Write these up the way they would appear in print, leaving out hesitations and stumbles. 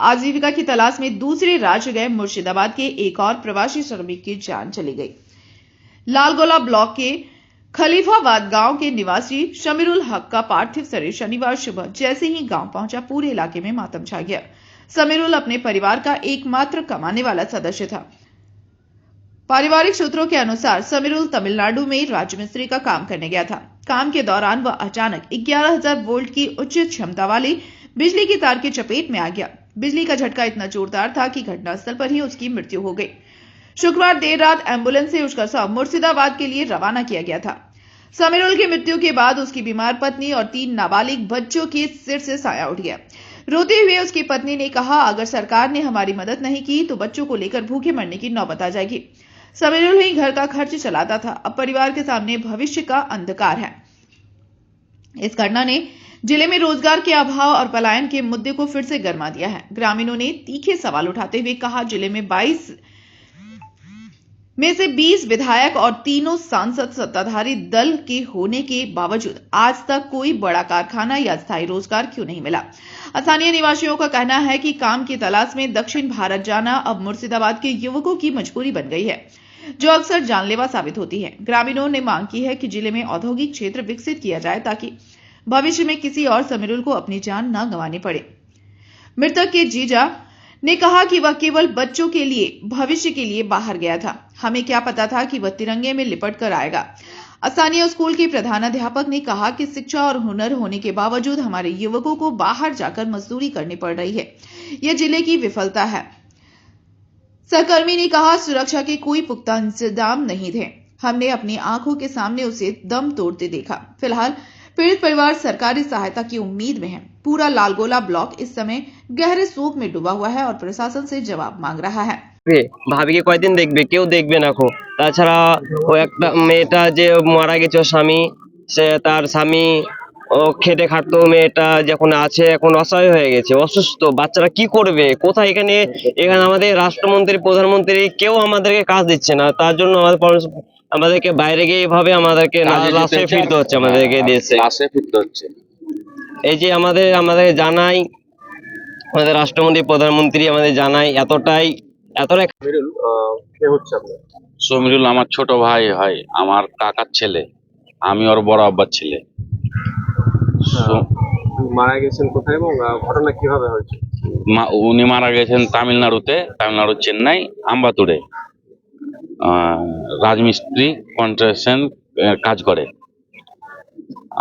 आजीविका की तलाश में दूसरे राज्य गए मुर्शिदाबाद के एक और प्रवासी श्रमिक की जान चली गई। लालगोला ब्लॉक के खलीफाबाद गांव के निवासी शमीरुल हक का पार्थिव शरीर शनिवार सुबह जैसे ही गांव पहुंचा, पूरे इलाके में मातम छा गया। शमीरुल अपने परिवार का एकमात्र कमाने वाला सदस्य था। पारिवारिक सूत्रों के अनुसार शमीरुल तमिलनाडु में राजमिस्त्री का काम करने गया था। काम के दौरान वह अचानक 11,000 वोल्ट की उच्च क्षमता वाली बिजली की तार की चपेट में आ गया। बिजली का झटका इतना जोरदार था कि घटनास्थल पर ही उसकी मृत्यु हो गई। शुक्रवार देर रात एम्बुलेंस से उसका शव मुर्शिदाबाद के लिए रवाना किया गया था। शमीरुल की मृत्यु के बाद उसकी बीमार पत्नी और 3 नाबालिग बच्चों के सिर से साया उठ गया। रोते हुए उसकी पत्नी ने कहा, अगर सरकार ने हमारी मदद नहीं की तो बच्चों को लेकर भूखे मरने की नौबत आ जाएगी। शमीरुल ही घर का खर्च चलाता था। अब परिवार के सामने भविष्य का अंधकार है। इस घटना ने जिले में रोजगार के अभाव और पलायन के मुद्दे को फिर से गरमा दिया है। ग्रामीणों ने तीखे सवाल उठाते हुए कहा, जिले में 22 में से 20 विधायक और तीनों सांसद सत्ताधारी दल के होने के बावजूद आज तक कोई बड़ा कारखाना या स्थायी रोजगार क्यों नहीं मिला। स्थानीय निवासियों का कहना है कि काम की तलाश में दक्षिण भारत जाना अब मुर्शिदाबाद के युवकों की मजबूरी बन गई है, जो अक्सर जानलेवा साबित होती है। ग्रामीणों ने मांग की है कि जिले में औद्योगिक क्षेत्र विकसित किया जाए ताकि भविष्य में किसी और शमीरुल को अपनी जान न गंवानी पड़े। मृतक के जीजा ने कहा कि वह केवल बच्चों के लिए, भविष्य के लिए बाहर गया था। हमें क्या पता था कि वह तिरंगे में लिपट कर आएगा। स्थानीय स्कूल के प्रधानाध्यापक ने कहा कि शिक्षा और हुनर होने के बावजूद हमारे युवकों को बाहर जाकर मजदूरी करनी पड़ रही है। यह जिले की विफलता है। सहकर्मी ने कहा, सुरक्षा के कोई पुख्ता इंतजाम नहीं थे। हमने अपनी आंखों के सामने उसे दम तोड़ते देखा। फिलहाल पीड़ित परिवार सरकारी सहायता की उम्मीद में है। पूरा लालगोला ब्लॉक इस समय गहरे शोक में डूबा हुआ है और प्रशासन से जवाब मांग रहा है। ভাবিকে কয়দিন দেখবে, কেউ দেখবে না। তাছাড়া ও একটা মেয়েটা যে মারা গেছে, ওর স্বামী, সে তার স্বামী ও খেটে খাটতো, মেয়েটা যখন আছে এখন অসহায় হয়ে গেছে, অসুস্থ। বাচ্চারা কি করবে, কোথায়? এখানে এখানে আমাদের রাষ্ট্রমন্ত্রী, প্রধানমন্ত্রী কেউ আমাদেরকে কাজ দিচ্ছে না। তার জন্য আমাদেরকে বাইরে গিয়ে এভাবে আমাদেরকে লাশে ফিরতে হচ্ছে, আমাদেরকে দেশে লাশে ফিরতে হচ্ছে। এই যে আমাদের জানাই আমাদের রাষ্ট্রমন্ত্রী, প্রধানমন্ত্রী আমাদের জানাই এতটাই শমিরুল আমার ছোট ভাই হয়, আমার কাকার ছেলে, আমি ওর বড় আব্বার ছেলে। মারা গেছেন কোথায় এবং ঘটনা কিভাবে হয়েছে? উনি মারা গেছেন তামিলনাড়ুতে, চেন্নাই আম্বাতুরে রাজমিস্ত্রি কন্ট্রাকশন কাজ করে।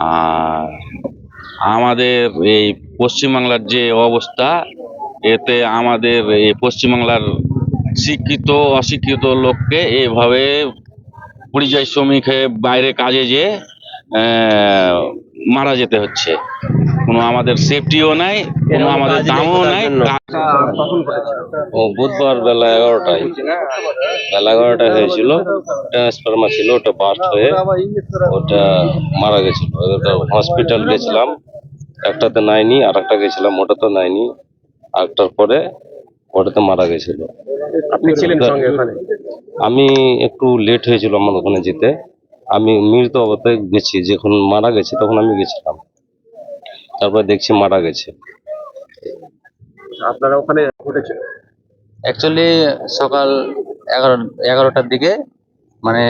আর আমাদের এই পশ্চিমবাংলার যে অবস্থা, এতে আমাদের এই পশ্চিমবাংলার শিক্ষিত অশিক্ষিত লোককে এইভাবে পরিযায়ী শ্রমিক হয়ে বাইরে কাজে যেয়ে মারা যেতে হচ্ছে। কোনো আমাদের সেফটিও নাই, কোনো আমাদের দামও নাই। বুধবার বেলা 11টায় হয়েছিল। ট্রান্সফরমার ছিল, ওটা বাস্ট হয়ে ওটা মারা গেছিল। হসপিটাল গেছিলাম, একটাতে নাইনি, আর একটা গেছিলাম, ওটাতে নাইনি, আরেকটার পরে ওটাতে মারা গেছিল। আপনি ছিলেন সঙ্গে ওখানে? আমি একটু লেট হয়েছিল আমার ওখানে যেতে। আমি মৃত অবস্থায় গেছি, যখন মারা গেছে তখন আমি গেছিলাম, তারপরে দেখছি মারা গেছে। আপনারা ওখানে ঘটেছে? অ্যাকচুয়ালি সকাল 11টার দিকে মানে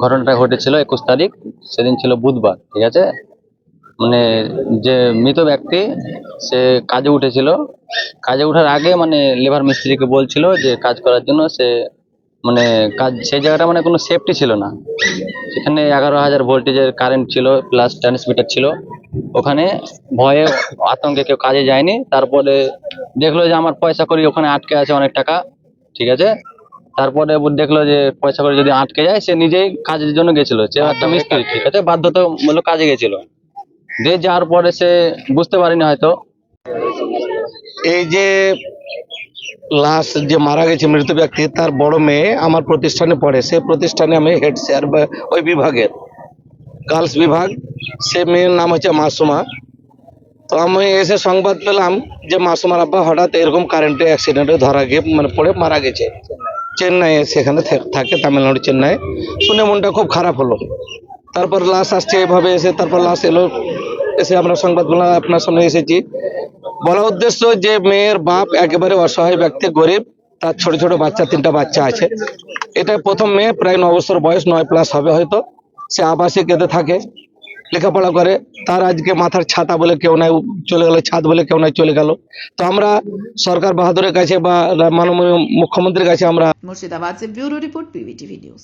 ঘটনাটা ঘটেছিল 21 তারিখ, সেদিন ছিল বুধবার, ঠিক আছে। মানে যে মৃত ব্যক্তি সে কাজে উঠেছিল, কাজে ওঠার আগে মানে লেবার মিস্ত্রিকে বলছিল যে কাজ করার জন্য। সে মানে কাজ, সেই জায়গাটা মানে কোনো সেফটি ছিল না। সেখানে 11,000 ভোল্টেজের কারেন্ট ছিল, প্লাস ট্রান্সমিটার ছিল। ওখানে ভয়ে আতঙ্কে কেউ কাজে যায়নি। তারপরে দেখলো যে আমার পয়সা করি ওখানে আটকে আছে অনেক টাকা, ঠিক আছে। তারপরে দেখলো যে পয়সা করে যদি আটকে যায়, সে নিজেই কাজের জন্য গেছিল। সে একটা মিস্ত্রি, ঠিক আছে, বাধ্যতামূলক কাজে গেছিল। দিয়ে যাওয়ার পরে সে বুঝতে পারিনি হয়তো। এই যে লাশ যে মারা গেছে মৃত ব্যক্তি, তার বড় মেয়ে আমার প্রতিষ্ঠানে পড়ে। সে প্রতিষ্ঠানে আমি হেড স্যার ওই বিভাগের, গার্লস বিভাগ। সে মেয়ের নাম হচ্ছে মাসুমা। তো আমি এসে সংবাদ পেলাম যে মাসুমার আব্বা হঠাৎ এরকম কারেন্টে অ্যাক্সিডেন্টে ধরা গিয়ে মানে পড়ে মারা গেছে। চেন্নাইয়ে সেখানে থাকে, তামিলনাড়ু চেন্নাই। শুনে মনটা খুব খারাপ হলো। তারপর লাশ আসছে এভাবে এসে, তারপর লাশ এলো এসে আমরা সংবাদগুলো আপনার সামনে এসেছি। বলা উদ্দেশ্য যে মেয়ের বাপ একেবারে অসহায় ব্যক্তি, গরিব, তার ছোট ছোট বাচ্চা, 3টা বাচ্চা আছে। এটা প্রথম মেয়ে, প্রায় 9 বছর বয়স, 9+ হবে হয়তো। সে আবাসিক এতে থাকে, লেখাপড়া করে। তার আজকে মাথার ছাতা বলে কেউ নাই, চলে গেল, ছাদ বলে কেউ নাই, চলে গেল। তো আমরা সরকার বাহাদুরের কাছে বা মাননীয় মুখ্যমন্ত্রীর কাছে আমরা मुर्शिदाबाद से ब्यूरो रिपोर्ट PVTV न्यूज।